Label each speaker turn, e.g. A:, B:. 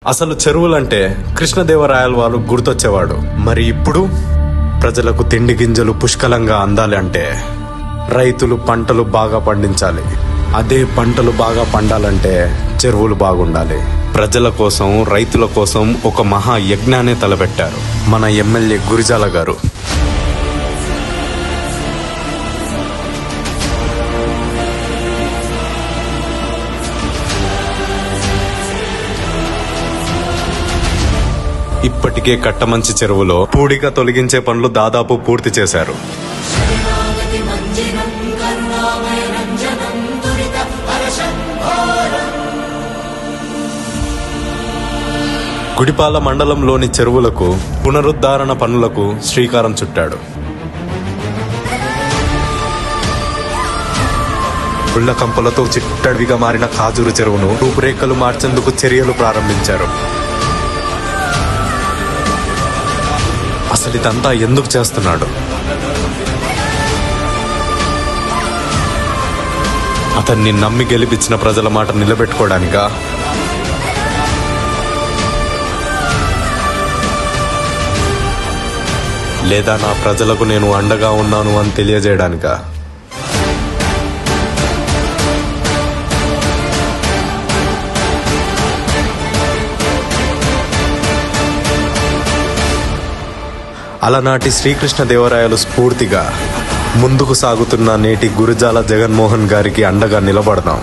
A: అసలు చెరువులంటే కృష్ణదేవరాయల వారు గుర్తొచ్చేవాడు. మరి ఇప్పుడు ప్రజలకు తిండి గింజలు పుష్కలంగా అందాలి అంటే రైతులు పంటలు బాగా పండించాలి. అదే పంటలు బాగా పండాలంటే చెరువులు బాగుండాలి. ప్రజల కోసం, రైతుల కోసం ఒక మహా యజ్ఞాన్ని తలపెట్టారు మన ఎమ్మెల్యే గురిజాల గారు. ఇప్పటికే కట్టమంచి చెరువులో పూడిక తొలగించే పనులు దాదాపు పూర్తి చేశారు. గుడిపాల మండలంలోని చెరువులకు పునరుద్ధరణ పనులకు శ్రీకారం చుట్టాడు. పుల్ల కంపలతో చిట్టడివిగా మారిన కాజూరు చెరువును రూపురేఖలు మార్చేందుకు చర్యలు ప్రారంభించారు. అసలు ఇదంతా ఎందుకు చేస్తున్నాడు? అతన్ని నమ్మి గెలిపించిన ప్రజల మాట నిలబెట్టుకోవడానికా? లేదా నా ప్రజలకు నేను అండగా ఉన్నాను అని తెలియజేయడానికా? అలనాటి శ్రీకృష్ణదేవరాయలు స్ఫూర్తిగా ముందుకు సాగుతున్న నేటి గురిజాల జగన్మోహన్ గారికి అండగా నిలబడదాం.